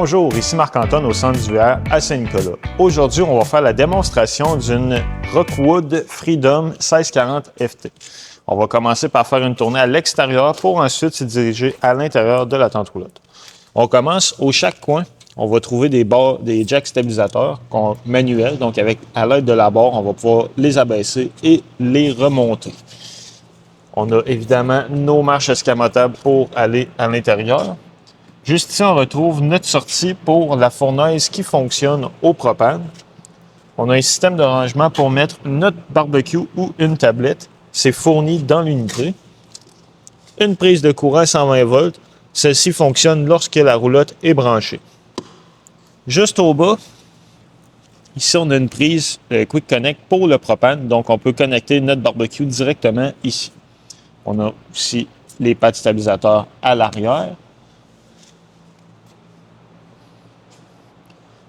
Bonjour, ici Marc-Antoine au Centre d'hiver à Saint-Nicolas. Aujourd'hui, on va faire la démonstration d'une Rockwood Freedom 1640 FT. On va commencer par faire une tournée à l'extérieur pour ensuite se diriger à l'intérieur de la tente roulotte. On commence au chaque coin. On va trouver des jacks stabilisateurs manuels. Donc, à l'aide de la barre, on va pouvoir les abaisser et les remonter. On a évidemment nos marches escamotables pour aller à l'intérieur. Juste ici, on retrouve notre sortie pour la fournaise qui fonctionne au propane. On a un système de rangement pour mettre notre barbecue ou une tablette. C'est fourni dans l'unité. Une prise de courant 120 volts. Celle-ci fonctionne lorsque la roulotte est branchée. Juste au bas, ici, on a une prise Quick Connect pour le propane. Donc, on peut connecter notre barbecue directement ici. On a aussi les pads stabilisateurs à l'arrière.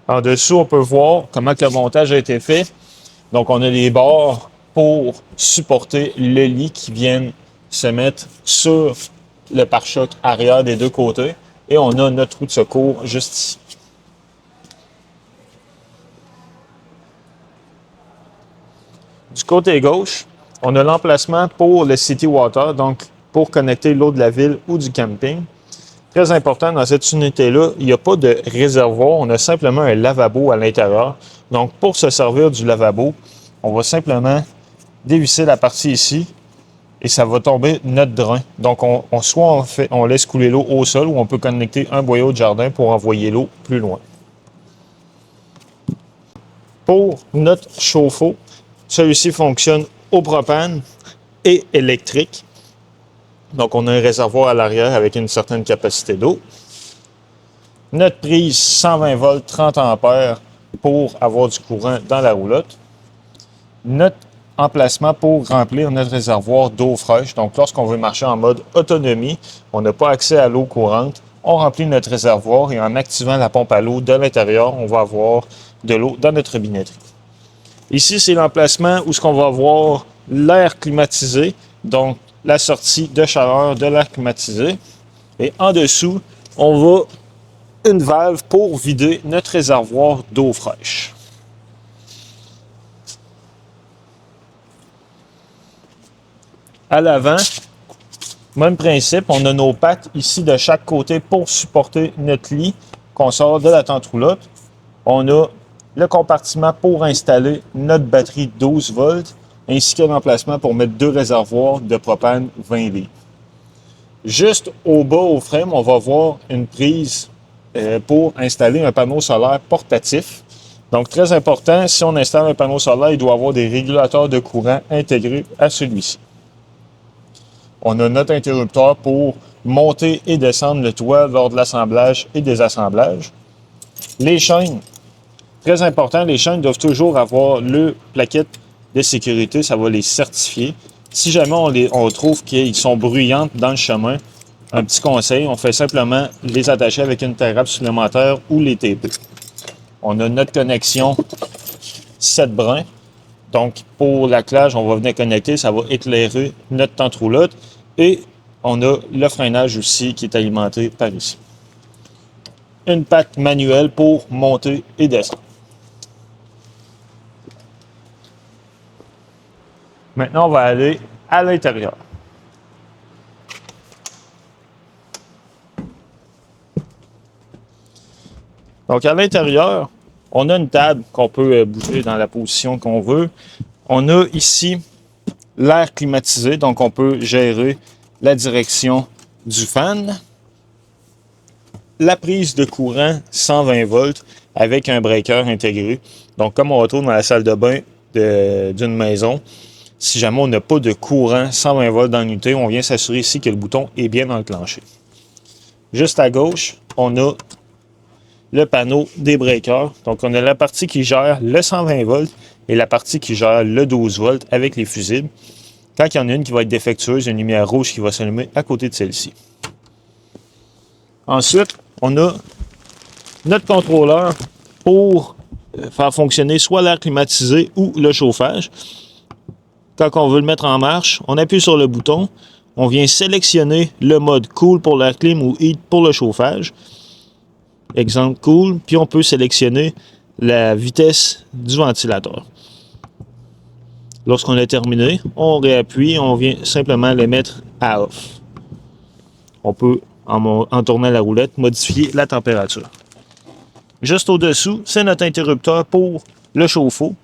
En dessous, on peut voir comment le montage a été fait. Donc, on a les barres pour supporter le lit qui viennent se mettre sur le pare-choc arrière des deux côtés. Et on a notre roue de secours juste ici. Du côté gauche, on a l'emplacement pour le City Water, donc pour connecter l'eau de la ville ou du camping. Très important, dans cette unité-là, il n'y a pas de réservoir, on a simplement un lavabo à l'intérieur. Donc, pour se servir du lavabo, on va simplement dévisser la partie ici et ça va tomber notre drain. Donc, soit on laisse couler l'eau au sol ou on peut connecter un boyau de jardin pour envoyer l'eau plus loin. Pour notre chauffe-eau, celui-ci fonctionne au propane et électrique. Donc, on a un réservoir à l'arrière avec une certaine capacité d'eau. Notre prise 120 volts, 30 ampères pour avoir du courant dans la roulotte. Notre emplacement pour remplir notre réservoir d'eau fraîche. Donc, lorsqu'on veut marcher en mode autonomie, on n'a pas accès à l'eau courante. On remplit notre réservoir et en activant la pompe à l'eau de l'intérieur, on va avoir de l'eau dans notre robinetterie. Ici, c'est l'emplacement où on va avoir l'air climatisé. Donc, la sortie de chaleur de l'air climatisé. Et en dessous, on va une valve pour vider notre réservoir d'eau fraîche. À l'avant, même principe, on a nos pattes ici de chaque côté pour supporter notre lit qu'on sort de la tente roulotte. On a le compartiment pour installer notre batterie 12 volts ainsi qu'un emplacement pour mettre deux réservoirs de propane 20 litres. Juste au bas, au frame, on va voir une prise pour installer un panneau solaire portatif. Donc, très important, si on installe un panneau solaire, il doit avoir des régulateurs de courant intégrés à celui-ci. On a notre interrupteur pour monter et descendre le toit lors de l'assemblage et désassemblage. Les chaînes, très important, les chaînes doivent toujours avoir le plaquette de sécurité, ça va les certifier. Si jamais on trouve qu'ils sont bruyantes dans le chemin, un petit conseil, on fait simplement les attacher avec une tie-wrap supplémentaire ou les taper. On a notre connexion 7 brins. Donc, pour l'attelage, on va venir connecter, ça va éclairer notre tente roulotte. Et on a le freinage aussi qui est alimenté par ici. Une patte manuelle pour monter et descendre. Maintenant, on va aller à l'intérieur. Donc, à l'intérieur, on a une table qu'on peut bouger dans la position qu'on veut. On a ici l'air climatisé, donc on peut gérer la direction du fan. La prise de courant 120 volts avec un breaker intégré. Donc, comme on retrouve dans la salle de bain d'une maison, si jamais on n'a pas de courant 120 volts dans l'unité, on vient s'assurer ici que le bouton est bien enclenché. Juste à gauche, on a le panneau des breakers. Donc, on a la partie qui gère le 120 volts et la partie qui gère le 12 volts avec les fusibles. Quand il y en a une qui va être défectueuse, il y a une lumière rouge qui va s'allumer à côté de celle-ci. Ensuite, on a notre contrôleur pour faire fonctionner soit l'air climatisé ou le chauffage. Quand on veut le mettre en marche, on appuie sur le bouton, on vient sélectionner le mode Cool pour l'air clim ou Heat pour le chauffage. exemple cool, puis on peut sélectionner la vitesse du ventilateur. Lorsqu'on a terminé, on réappuie, on vient simplement les mettre à off. On peut, en tournant la roulette, modifier la température. Juste au-dessous, c'est notre interrupteur pour le chauffe-eau.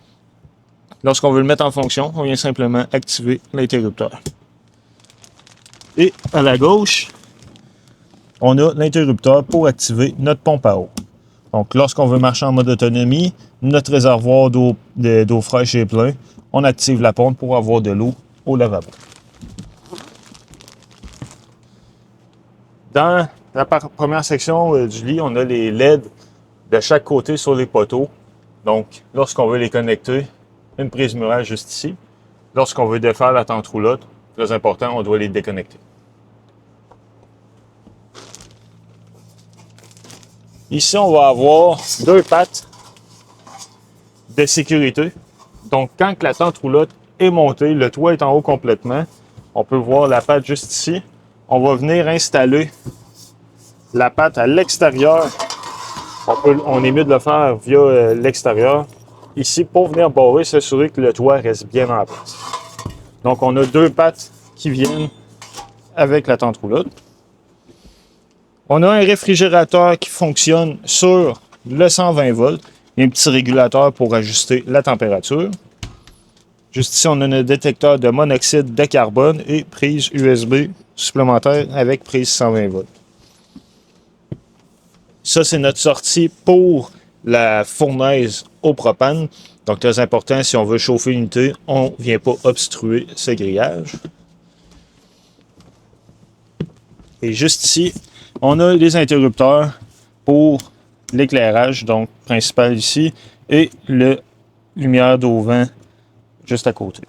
Lorsqu'on veut le mettre en fonction, on vient simplement activer l'interrupteur. Et à la gauche, on a l'interrupteur pour activer notre pompe à eau. Donc, lorsqu'on veut marcher en mode autonomie, notre réservoir d'eau fraîche est plein, on active la pompe pour avoir de l'eau au lavabo. Dans la première section du lit, on a les LED de chaque côté sur les poteaux. Donc, lorsqu'on veut les connecter, une prise murale juste ici. Lorsqu'on veut défaire la tente roulotte, très important, on doit les déconnecter. Ici, on va avoir deux pattes de sécurité. Donc, quand la tente roulotte est montée, le toit est en haut complètement, on peut voir la patte juste ici. On va venir installer la patte à l'extérieur. On est mieux de le faire via l'extérieur. Ici, pour venir barrer, s'assurer que le toit reste bien en place. Donc, on a deux pattes qui viennent avec la tente roulotte. On a un réfrigérateur qui fonctionne sur le 120 volts. Il y a un petit régulateur pour ajuster la température. Juste ici, on a un détecteur de monoxyde de carbone et prise USB supplémentaire avec prise 120 volts. Ça, c'est notre sortie pour la fournaise au propane. Donc, très important, si on veut chauffer l'unité, on ne vient pas obstruer ce grillage. Et juste ici, on a les interrupteurs pour l'éclairage, donc principal ici, et le lumière d'auvent juste à côté.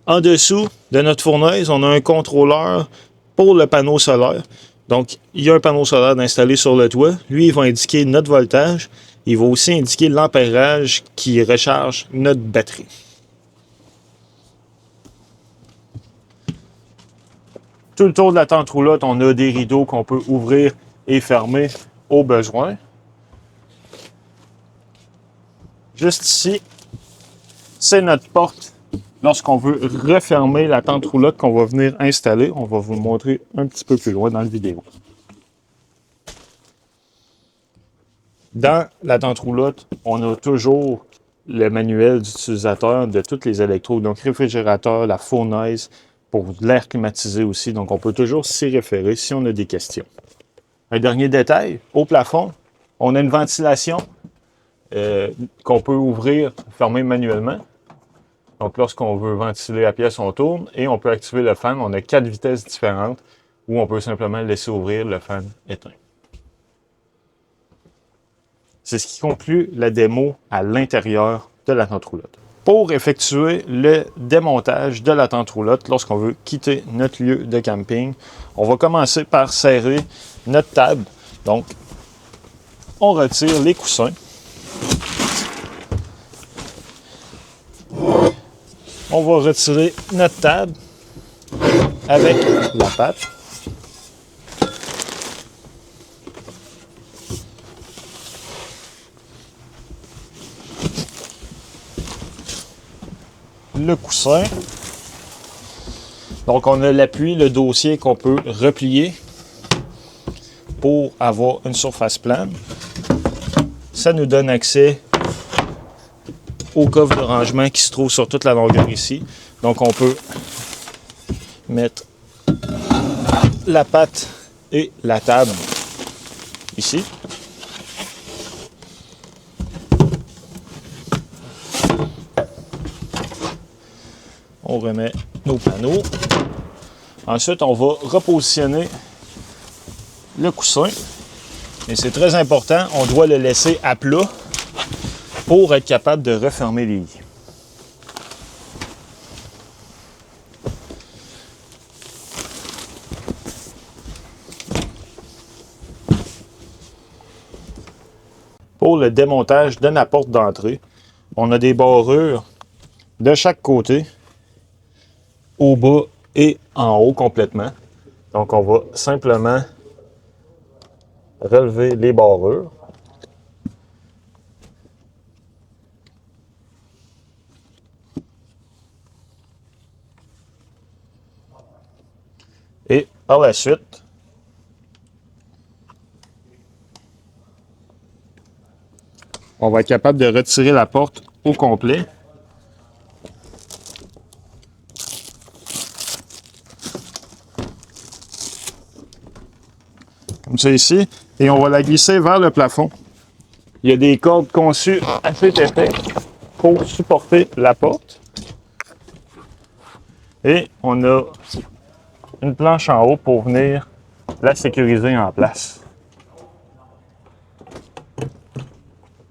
En dessous de notre fournaise, on a un contrôleur pour le panneau solaire. Donc, il y a un panneau solaire installé sur le toit. Lui, il va indiquer notre voltage. Il va aussi indiquer l'ampérage qui recharge notre batterie. Tout le tour de la tente roulotte, on a des rideaux qu'on peut ouvrir et fermer au besoin. Juste ici, c'est notre porte. Lorsqu'on veut refermer la tente roulotte qu'on va venir installer, on va vous le montrer un petit peu plus loin dans la vidéo. Dans la tente roulotte, on a toujours le manuel d'utilisateur de tous les électrodes, donc réfrigérateur, la fournaise, pour l'air climatisé aussi. Donc, on peut toujours s'y référer si on a des questions. Un dernier détail, au plafond, on a une ventilation qu'on peut ouvrir, fermer manuellement. Donc, lorsqu'on veut ventiler la pièce, on tourne et on peut activer le fan. On a 4 vitesses différentes ou on peut simplement laisser ouvrir le fan éteint. C'est ce qui conclut la démo à l'intérieur de la tente roulotte. Pour effectuer le démontage de la tente roulotte lorsqu'on veut quitter notre lieu de camping, on va commencer par serrer notre table. Donc, on retire les coussins. On va retirer notre table avec la patte. Le coussin. Donc, on a l'appui, le dossier qu'on peut replier pour avoir une surface plane. Ça nous donne accès au coffre de rangement qui se trouve sur toute la longueur ici. Donc, on peut mettre la patte et la table ici. On remet nos panneaux. Ensuite, on va repositionner le coussin. Et c'est très important, on doit le laisser à plat pour être capable de refermer les lits. Pour le démontage de la porte d'entrée, on a des barrures de chaque côté, au bas et en haut complètement. Donc, on va simplement relever les barrures. Et par la suite, on va être capable de retirer la porte au complet. Comme ça ici. Et on va la glisser vers le plafond. Il y a des cordes conçues assez épais pour supporter la porte. Et on a une planche en haut pour venir la sécuriser en place.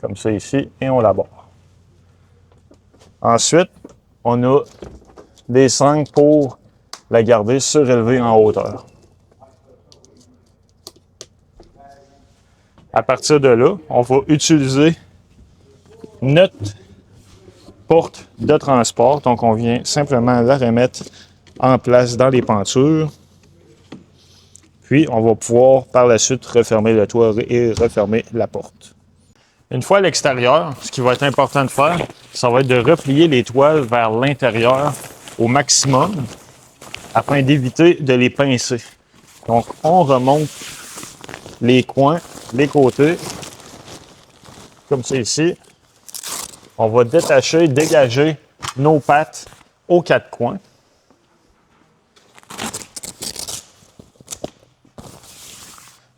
Comme ça ici, et on la barre. Ensuite, on a des sangles pour la garder surélevée en hauteur. À partir de là, on va utiliser notre porte de transport. Donc, on vient simplement la remettre en place dans les pentures. Puis, on va pouvoir par la suite refermer le toit et refermer la porte. Une fois à l'extérieur, ce qui va être important de faire, ça va être de replier les toiles vers l'intérieur au maximum afin d'éviter de les pincer. Donc, on remonte les coins, les côtés, comme c'est ici. On va détacher, dégager nos pattes aux quatre coins.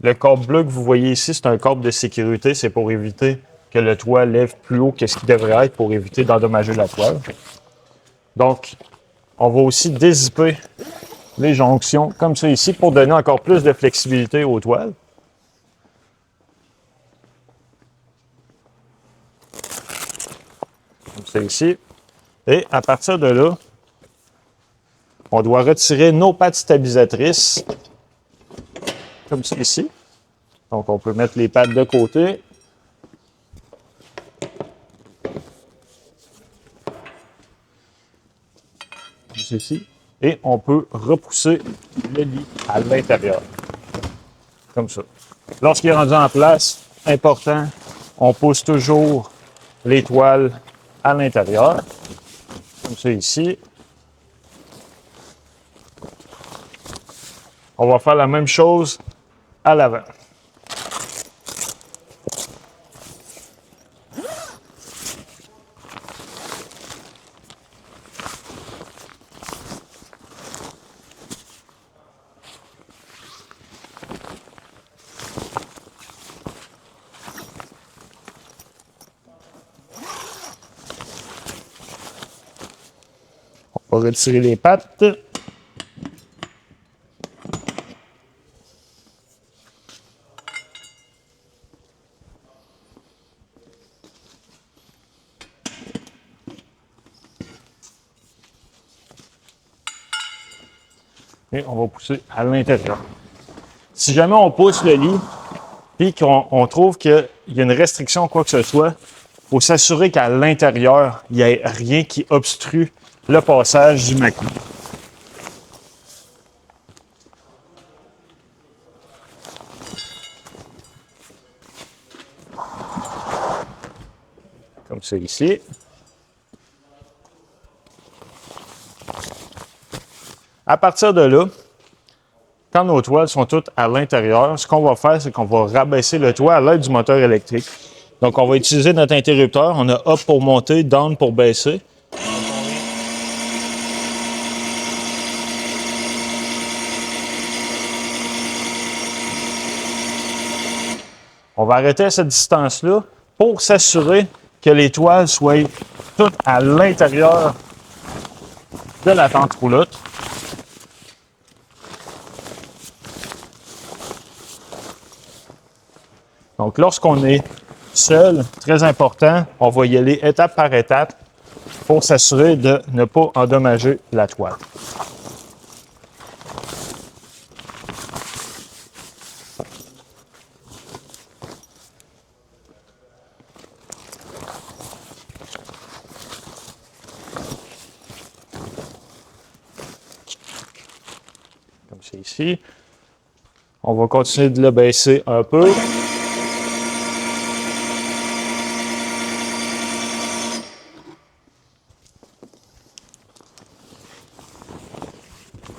Le câble bleu que vous voyez ici, c'est un câble de sécurité. C'est pour éviter que le toit lève plus haut que ce qu'il devrait être pour éviter d'endommager la toile. Donc, on va aussi dézipper les jonctions comme ça ici pour donner encore plus de flexibilité aux toiles. Comme ça ici. Et à partir de là, on doit retirer nos pattes stabilisatrices comme ça ici. Donc, on peut mettre les pattes de côté. Comme ceci. Et on peut repousser le lit à l'intérieur. Comme ça. Lorsqu'il est rendu en place, important, on pousse toujours les toiles à l'intérieur. Comme ça ici. On va faire la même chose à l'avant. On va retirer les pattes. Et on va pousser à l'intérieur. Si jamais on pousse le lit et qu'on trouve qu'il y a une restriction ou quoi que ce soit, il faut s'assurer qu'à l'intérieur, il n'y ait rien qui obstrue le passage du maquis. Comme c'est ici. À partir de là, quand nos toiles sont toutes à l'intérieur, ce qu'on va faire, c'est qu'on va rabaisser le toit à l'aide du moteur électrique. Donc, on va utiliser notre interrupteur. On a up pour monter, down pour baisser. On va arrêter à cette distance-là pour s'assurer que les toiles soient toutes à l'intérieur de la tente roulotte. Donc, lorsqu'on est seul, très important, on va y aller étape par étape pour s'assurer de ne pas endommager la toile. Comme c'est ici. On va continuer de le baisser un peu.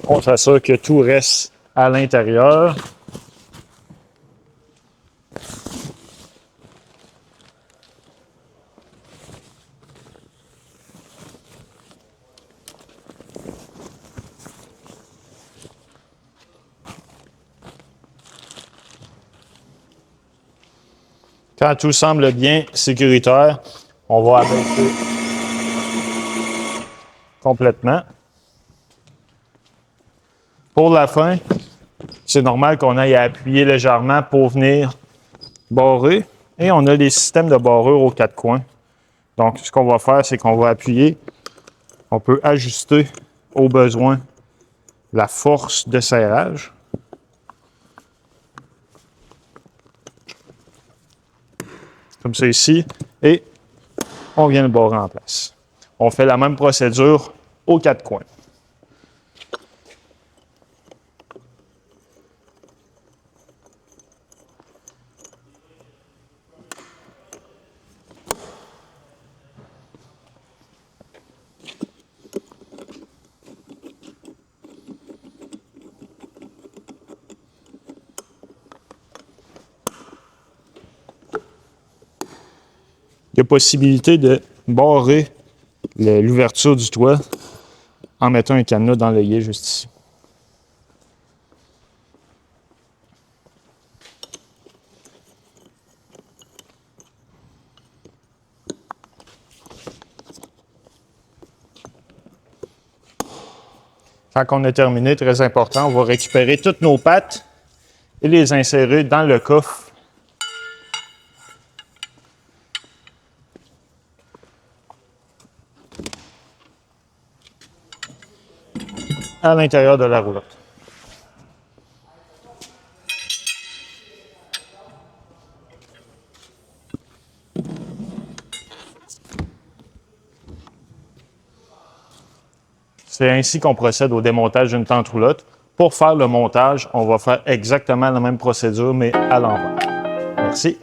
On s'assure que tout reste à l'intérieur. Quand tout semble bien sécuritaire, on va abaisser complètement. Pour la fin, c'est normal qu'on aille à appuyer légèrement pour venir barrer. Et on a les systèmes de barrure aux quatre coins. Donc, ce qu'on va faire, c'est qu'on va appuyer. On peut ajuster au besoin la force de serrage. Comme ça ici. Et on vient le barrer en place. On fait la même procédure aux quatre coins. Il y a possibilité de barrer l'ouverture du toit en mettant un cadenas dans l'œillet juste ici. Quand on a terminé, très important, on va récupérer toutes nos pattes et les insérer dans le coffre à l'intérieur de la roulotte. C'est ainsi qu'on procède au démontage d'une tente roulotte. Pour faire le montage, on va faire exactement la même procédure, mais à l'envers. Merci.